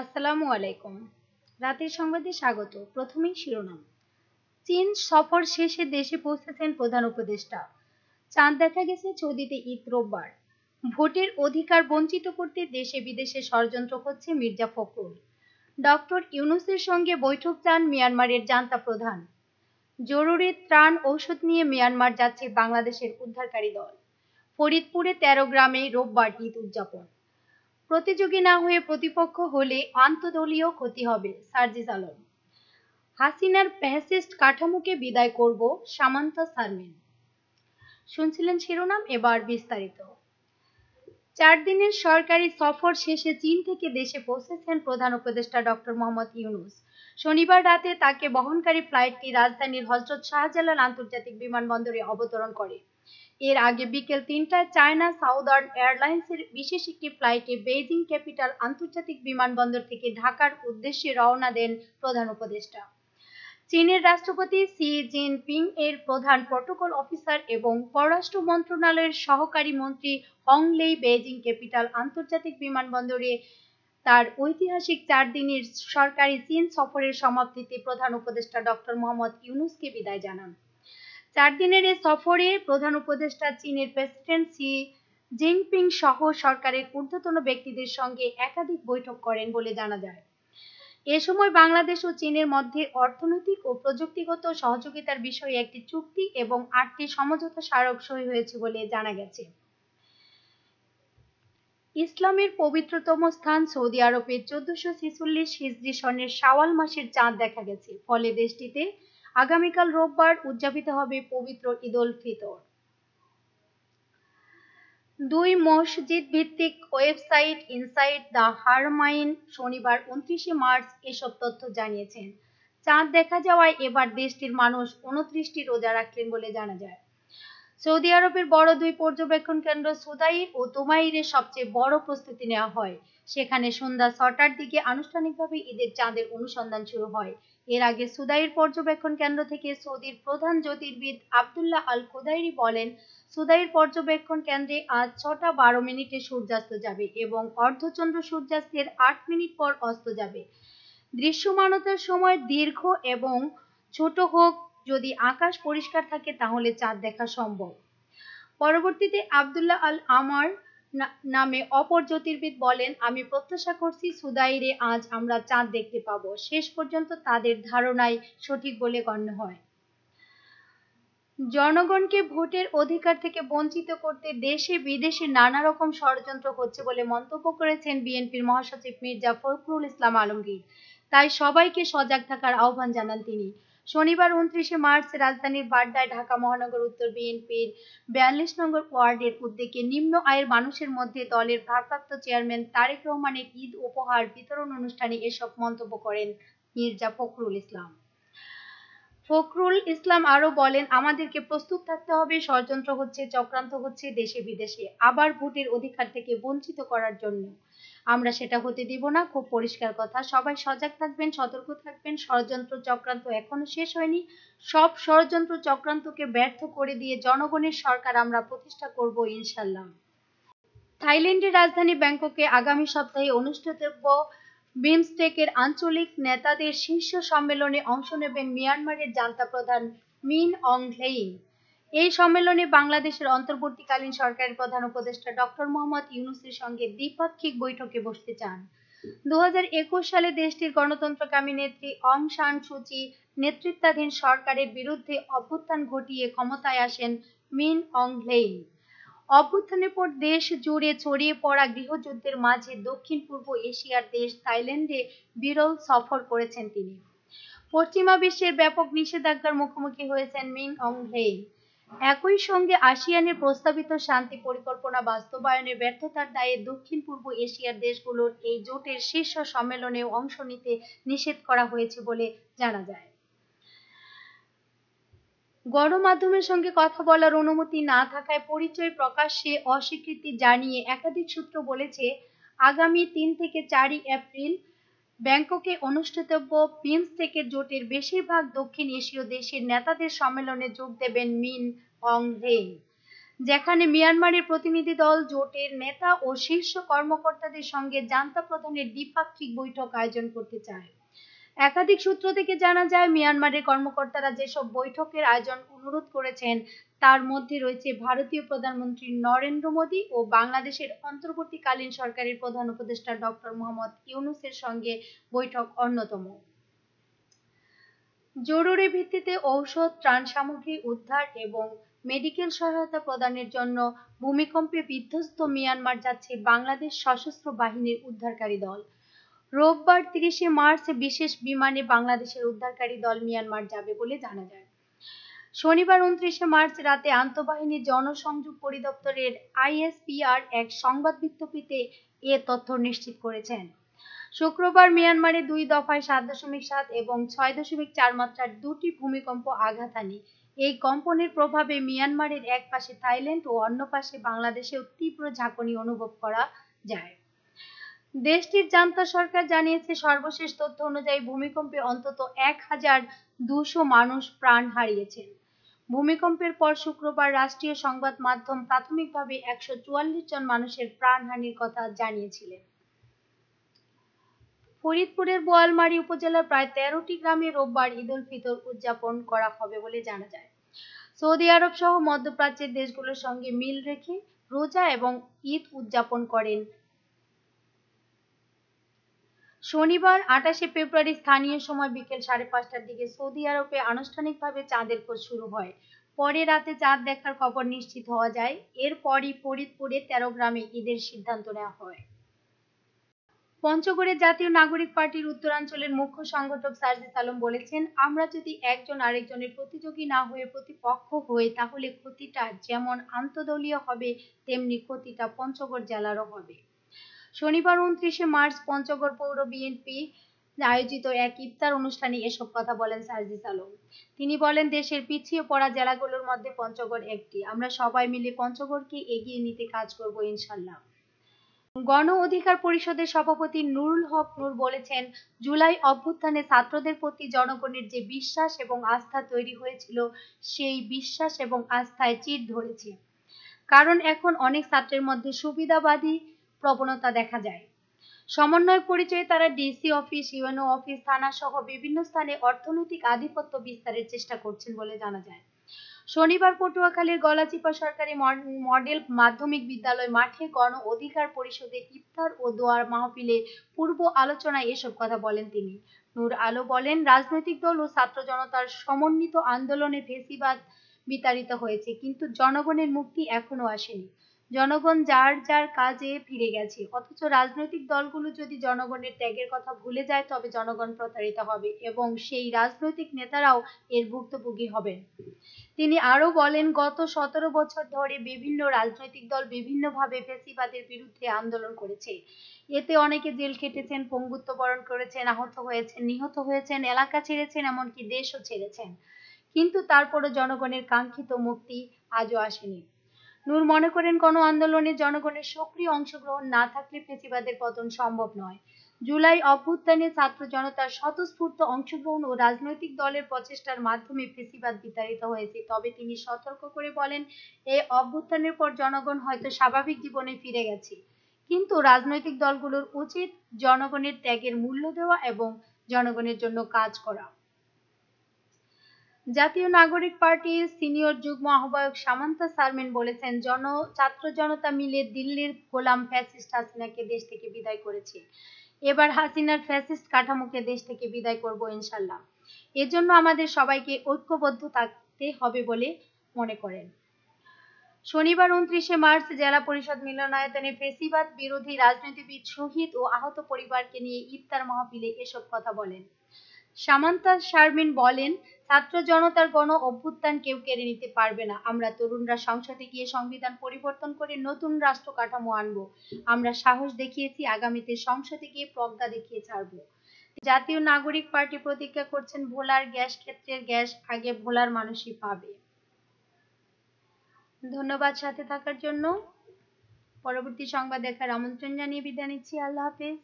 আসসালামু আলাইকুম। রাতের সংবাদে স্বাগত। প্রথমেই শিরোনাম। চীন সফর শেষে দেশে পৌঁছেছেন প্রধান উপদেষ্টা। চাঁদ দেখা গেছে সৌদিতে ঈদ রোববার। ভোটের অধিকার বঞ্চিত করতে দেশে বিদেশে ষড়যন্ত্র করছে মির্জা ফখরুল। ডক্টর ইউনূসের সঙ্গে বৈঠক চান মিয়ানমারের জান্তা প্রধান। জরুরি ত্রাণ ঔষধ নিয়ে মিয়ানমার যাচ্ছে বাংলাদেশের উদ্ধারকারী দল। ফরিদপুরে ১৩ গ্রামে রোববার ঈদ উদযাপন। প্রতিযোগী না হয়ে প্রতিপক্ষ হলে আন্তদলীয় ক্ষতি হবে, সার্জিস আলম। হাসিনার ফ্যাসিস্ট কাঠামোকে বিদায় করব, সামান্তা শারমিন। শুনছিলেন শিরোনাম, এবার বিস্তারিত। ৪ দিনের সরকারি সফর শেষে চীন থেকে দেশে পৌঁছেছেন প্রধান উপদেষ্টা ডক্টর মোহাম্মদ ইউনূস। শনিবার রাতে তাকে বহনকারী ফ্লাইটটি রাজধানীর হযরত শাহজালাল আন্তর্জাতিক বিমানবন্দরে অবতরণ করে। এর আগে বিকেল ৩টায় চায়না সাউদার্ন এয়ারলাইন্সের বিশেষ একটি ফ্লাইটে বেইজিং ক্যাপিটাল আন্তর্জাতিক বিমানবন্দর থেকে ঢাকার উদ্দেশ্যে রওনা দেন প্রধান উপদেষ্টা। চীনের রাষ্ট্রপতি শি জিনপিং এর প্রধান প্রটোকল অফিসার এবং পররাষ্ট্র মন্ত্রণালয়ের সহকারী মন্ত্রী হং লেই বেইজিং ক্যাপিটাল আন্তর্জাতিক বিমানবন্দরে তার ঐতিহাসিক ৪ দিনের সরকারি চীন সফরের সমাপ্তিতে প্রধান উপদেষ্টা ডক্টর মোহাম্মদ ইউনূসকে বিদায় জানান। ৪ দিনের এ সফরে প্রধান উপদেষ্টা চীনের প্রেসিডেন্ট শি জিনপিং সহ সরকারের ঊর্ধ্বতন ব্যক্তিদের সঙ্গে একাধিক বৈঠক করেন বলে জানা যায়। এ সময় বাংলাদেশ ও চীনের মধ্যে অর্থনৈতিক ও প্রযুক্তিগত সহযোগিতার বিষয়ে একটি চুক্তি এবং ৮টি সমঝোতা স্মারক সই হয়েছে বলে জানা গেছে। ইসলামের পবিত্রতম স্থান সৌদি আরবে ১৪৪৬ হিজরি সনের শাওয়াল মাসের চাঁদ দেখা গেছে। ফলে দেশটিতে আগামীকাল রোববার উদযাপিত হবে পবিত্র ঈদ উল ফিতর। ২ মসজিদ ভিত্তিক ওয়েবসাইট ইনসাইড দ্য হারমাইন শনিবার ২৯শে মার্চ এসব তথ্য জানিয়েছেন। চাঁদ দেখা যাওয়ায় এবার দেশটির মানুষ ২৯টি রোজা রাখলেন বলে জানা যায়। সৌদি আরবের বড় ২ পর্যবেক্ষণ কেন্দ্র সুদাইর ও তুমাইরে সবচেয়ে বড় প্রস্তুতি নেওয়া হয়। সেখানে সন্ধ্যা ৬টার দিকে আনুষ্ঠানিকভাবে ঈদের চাঁদের অনুসন্ধান শুরু হয়। এর আগে সুদাইর পর্যবেক্ষণ কেন্দ্র থেকে সৌদির প্রধান জ্যোতির্বিদ আবদুল্লাহ আল খুদাইরি বলেন, সুদাইর পর্যবেক্ষণ কেন্দ্রে আজ ৬টা ১২ মিনিটে সূর্যাস্ত যাবে এবং অর্ধচন্দ্র সূর্যাস্তের ৮ মিনিট পর অস্ত যাবে। দৃশ্যমানতার সময় দীর্ঘ এবং ছোট হোক, যদি আকাশ পরিষ্কার থাকে তাহলে চাঁদ দেখা সম্ভব। পরবর্তীতে আবদুল্লাহ আল আমার নামে অপর জ্যোতির্বিদ বলেন, আমি প্রত্যাশা করছি সুদাইরে আজ আমরা চাঁদ দেখতে পাবো। শেষ পর্যন্ত তাদের ধারণাই সঠিক বলে গণ্য হয়। জনগণকে ভোটের অধিকার থেকে বঞ্চিত করতে দেশে বিদেশে নানা রকম ষড়যন্ত্র হচ্ছে বলে মন্তব্য করেছেন বিএনপির মহাসচিব মির্জা ফখরুল ইসলাম আলমগীর। তাই সবাইকে সজাগ থাকার আহ্বান জানান তিনি। শনিবার ২৯শে মার্চ রাজধানীর বাড্ডায় ঢাকা মহানগর উত্তর বিএনপির ৪২ নম্বর ওয়ার্ডের উদ্যোগে নিম্ন আয়ের মানুষের মধ্যে দলের ভারপ্রাপ্ত চেয়ারম্যান তারেক রহমানের ঈদ উপহার বিতরণ অনুষ্ঠানে এসব মন্তব্য করেন মির্জা ফখরুল ইসলাম। ফখরুল ইসলাম আরও বলেন, আমাদেরকে প্রস্তুত থাকতে হবে, ষড়যন্ত্র হচ্ছে, চক্রান্ত হচ্ছে দেশে বিদেশে, আবার ভোটের অধিকার থেকে বঞ্চিত করার জন্য। আমরা সেটা হতে দিব না। খুব পরিষ্কার কথা, সবাই সজাগ থাকবেন, সতর্ক থাকবেন। ষড়যন্ত্র চক্রান্ত এখনো শেষ হয়নি। সব ষড়যন্ত্র চক্রান্তকে ব্যর্থ করে দিয়ে জনগণের সরকার আমরা প্রতিষ্ঠা করব ইনশাল্লাহ। থাইল্যান্ডের রাজধানী ব্যাংককে আগামী সপ্তাহে অনুষ্ঠিতব্য বিমস্টেকের আঞ্চলিক নেতাদের শীর্ষ সম্মেলনে অংশ নেবেন মিয়ানমারের জান্তা প্রধান মিন অং হ্লেইং। এই সম্মেলনে বাংলাদেশের অন্তর্বর্তীকালীন সরকারের প্রধান উপদেষ্টা ডক্টর মোহাম্মদ ইউনূসের সঙ্গে দ্বিপাক্ষিক বৈঠকে বসতে চান। ২০২১ সালে দেশটির গণতন্ত্রকামী নেত্রী অং সান সুচি নেতৃত্বাধীন সরকারের বিরুদ্ধে অভ্যুত্থান ঘটিয়ে ক্ষমতায় আসেন মিন অং হ্লেইং। অভ্যুত্থানের পর দেশ জুড়ে ছড়িয়ে পড়া গৃহযুদ্ধের মাঝে দক্ষিণ পূর্ব এশিয়ার দেশ থাইল্যান্ডে বিরল সফর করেছেন তিনি। পশ্চিমা বিশ্বের ব্যাপক নিষেধাজ্ঞার মুখোমুখি হয়েছেন মিন অং হ্লেইং। একই সঙ্গে আসিয়ানের প্রস্তাবিত শান্তি পরিকল্পনা বাস্তবায়নে ব্যর্থতার দায়ে দক্ষিণ পূর্ব এশিয়ার দেশগুলোর এই জোটের শীর্ষ সম্মেলনেও অংশ নিতে নিষেধ করা হয়েছে বলে জানা যায়। গণমাধ্যমের সঙ্গে কথা বলার অনুমতি না থাকায় পরিচয় প্রকাশ্যে অস্বীকৃতি জানিয়ে একাধিক সূত্র বলেছে, আগামী ৩ থেকে ৪ এপ্রিল ব্যাংককে অনুষ্ঠিতব্য বিমস্টেকের জোটের বেশিরভাগ দক্ষিণ এশীয় দেশের নেতাদের সম্মেলনে যোগ দেবেন মিন অং হ্লেইং। যেখানে মিয়ানমারের প্রতিনিধি দল জোটের নেতা ও শীর্ষ কর্মকর্তাদের সঙ্গে জান্তা প্রধানের দ্বিপাক্ষিক বৈঠক আয়োজন করতে চায়। একাধিক সূত্র থেকে জানা যায়, মিয়ানমারের কর্মকর্তারা যেসব বৈঠকের আয়োজন অনুরোধ করেছেন তার মধ্যে রয়েছে ভারতীয় প্রধানমন্ত্রী নরেন্দ্র মোদী ও বাংলাদেশের অন্তর্বর্তীকালীন সরকারের প্রধান উপদেষ্টা ডক্টর মোহাম্মদ ইউনূসের সঙ্গে বৈঠক অন্যতম। জরুরি ভিত্তিতে ঔষধ, ত্রাণ সামগ্রী উদ্ধার এবং মেডিকেল সহায়তা প্রদানের জন্য ভূমিকম্পে বিধ্বস্ত মিয়ানমার যাচ্ছে বাংলাদেশ সশস্ত্র বাহিনীর উদ্ধারকারী দল। রোববার 30শে মার্চ বিশেষ বিমানে বাংলাদেশের উদ্ধারকারী দল মিয়ানমার যাবে বলে জানা যায়। শনিবার 29শে মার্চ রাতে আন্তঃবাহিনী জনসংযোগ পরিদপ্তরের আইএসপিআর এক সংবাদ বিজ্ঞপ্তিতে এ তথ্য নিশ্চিত করেছেন। শুক্রবার মিয়ানমারে 2 দফায় 7.7 এবং 6.4 মাত্রার দুটি ভূমিকম্প আঘাত হানে। এই কম্পনের প্রভাবে মিয়ানমারের এক পাশে থাইল্যান্ড ও অন্য পাশে বাংলাদেশেও তীব্র ঝাঁকুনি অনুভব করা যায়। দেশটির জান্তা সরকার জানিয়েছে, সর্বশেষ তথ্য অনুযায়ী ভূমিকম্পে অন্তত 1200 মানুষ প্রাণ হারিয়েছেন। ভূমিকম্পের পর শুক্রবার রাষ্ট্রীয় সংবাদ মাধ্যম প্রাথমিকভাবে 144 জন মানুষের প্রাণহানির কথা জানিয়েছিলেন। ফরিদপুরের বোয়ালমারী উপজেলার প্রায় 13টি গ্রামে রোববার ঈদ উল ফিতর উদযাপন করা হবে বলে জানা যায়। সৌদি আরব সহ মধ্যপ্রাচ্যের দেশগুলোর সঙ্গে মিল রেখে রোজা এবং ঈদ উদযাপন করেন। শনিবার 28শে ফেব্রুয়ারি স্থানীয় সময় বিকেল 5:30টার দিকে সৌদি আরবে আনুষ্ঠানিকভাবে চাঁদের খোঁজ শুরু হয়। পরে রাতে চাঁদ দেখার খবর নিশ্চিত হওয়া যায়। এরপরই ফরিদপুরে 13 গ্রামে ঈদের সিদ্ধান্ত নেওয়া হয়। পঞ্চগড়ে জাতীয় নাগরিক পার্টির উত্তরাঞ্চলের মুখ্য সংগঠক সার্জিস আলম বলেছেন, আমরা যদি একজন আরেকজনের প্রতিযোগী না হয়ে প্রতিপক্ষ হই তাহলে ক্ষতিটা যেমন আন্তঃদলীয় হবে তেমনি ক্ষতিটা পঞ্চগড় জেলারও হবে। শনিবার 29শে মার্চ পঞ্চগড় পৌর বিএনপি আয়োজিত এক ইফতার অনুষ্ঠানে এসব কথা বলেন সার্জিস আলম। তিনি বলেন, দেশের পিছিয়ে পড়া জেলাগুলোর মধ্যে পঞ্চগড় একটি। আমরা সবাই মিলে পঞ্চগড়কে এগিয়ে নিতে কাজ করব ইনশাল্লাহ। গণ অধিকার পরিষদের সভাপতি নুরুল হক নূর বলেছেন, জুলাই অভ্যুত্থানে ছাত্রদের প্রতি জনগণের যে বিশ্বাস এবং আস্থা তৈরি হয়েছিল সেই বিশ্বাস এবং আস্থায় চির ধরেছে। কারণ এখন অনেক ছাত্রের মধ্যে সুবিধাবাদী প্রবণতা দেখা যায়। সমন্বয় পরিচয়ে তারা ডিসি অফিস, ইউএনও অফিস, থানা সহ বিভিন্ন স্থানে অর্থনৈতিক আধিপত্য বিস্তারের চেষ্টা করছেন বলে জানা যায়। শনিবার পটুয়াখালীর গলাচিপা সরকারি মডেল মাধ্যমিক বিদ্যালয় মাঠে গণ অধিকার পরিষদের ইফতার ও দোয়ার মাহফিলে পূর্ব আলোচনায় এসব কথা বলেন তিনি। নূর আলো বলেন, রাজনৈতিক দল ও ছাত্র জনতার সমন্বিত আন্দোলনে ফেসিবাদ বিতাড়িত হয়েছে, কিন্তু জনগণের মুক্তি এখনো আসেনি। জনগণ যার যার কাজে ফিরে গেছে। অথচ রাজনৈতিক দলগুলো যদি জনগণের ত্যাগের কথা ভুলে যায় তবে জনগণ প্রতারিত হবে এবং সেই রাজনৈতিক নেতারাও এর ভুক্তভোগী হবেন। তিনি আরো বলেন, গত 17 বছর ধরে বিভিন্ন রাজনৈতিক দল বিভিন্নভাবে ফ্যাসিবাদের বিরুদ্ধে আন্দোলন করেছে। এতে অনেকে জেল খেটেছেন, পঙ্গুত্ব বরণ করেছেন, আহত হয়েছেন, নিহত হয়েছেন, এলাকা ছেড়েছেন, এমনকি দেশও ছেড়েছেন। কিন্তু তারপরও জনগণের কাঙ্ক্ষিত মুক্তি আজও আসেনি। নূর মনে করেন, গণ আন্দোলনে জনগণের সক্রিয় অংশগ্রহণ না থাকলে ফ্যাসিবাদের পতন সম্ভব নয়। জুলাই অভ্যুত্থানে ছাত্র জনতার স্বতঃস্ফূর্ত অংশগ্রহণ ও রাজনৈতিক দলের প্রচেষ্টার মাধ্যমে ফ্যাসিবাদ বিতাড়িত হয়েছে। তবে তিনি সতর্ক করে বলেন, এই অভ্যুত্থানের পর জনগণ হয়তো স্বাভাবিক জীবনে ফিরে গেছে, কিন্তু রাজনৈতিক দলগুলোর উচিত জনগণের ত্যাগের মূল্য দেওয়া এবং জনগণের জন্য কাজ করা। জাতীয় নাগরিক পার্টির সিনিয়র যুগ্ম আহ্বায়ক সামান্তা শারমিন বলেছেন, ছাত্র জনতা মিলে দিল্লির গোলাম ফ্যাসিস্ট হাসিনাকে দেশ থেকে বিদায় করেছে। এবার হাসিনার ফ্যাসিস্ট কাঠামোকে দেশ থেকে বিদায় করব ইনশাল্লাহ। এজন্য আমাদের সবাইকে ঐক্যবদ্ধ থাকতে হবে বলে মনে করেন। শনিবার 29শে মার্চ জেলা পরিষদ মিলনায়তনে ফ্যাসিবাদ বিরোধী রাজনীতিবিদ, শহীদ ও আহত পরিবারকে নিয়ে ইফতার মাহফিলে এসব কথা বলেন। সামান্তা শারমিন বলেন, ছাত্র জনতার গণ অভ্যুত্থান কেউ কেড়ে নিতে পারবে না। আমরা তরুণরা সংসদে গিয়ে সংবিধান পরিবর্তন করে নতুন রাষ্ট্র কাঠামো আনবো। আমরা সাহস দেখিয়েছি, আগামীতে সংসদে গিয়ে প্রজ্ঞা দেখিয়ে ছাড়বো। জাতীয় নাগরিক পার্টি প্রতিজ্ঞা করছেন, ভোলার গ্যাস ক্ষেত্রের গ্যাস আগে ভোলার মানুষই পাবে। ধন্যবাদ সাথে থাকার জন্য। পরবর্তী সংবাদ দেখার আমন্ত্রণ জানিয়ে বিদায় নিচ্ছি। আল্লাহ হাফেজ।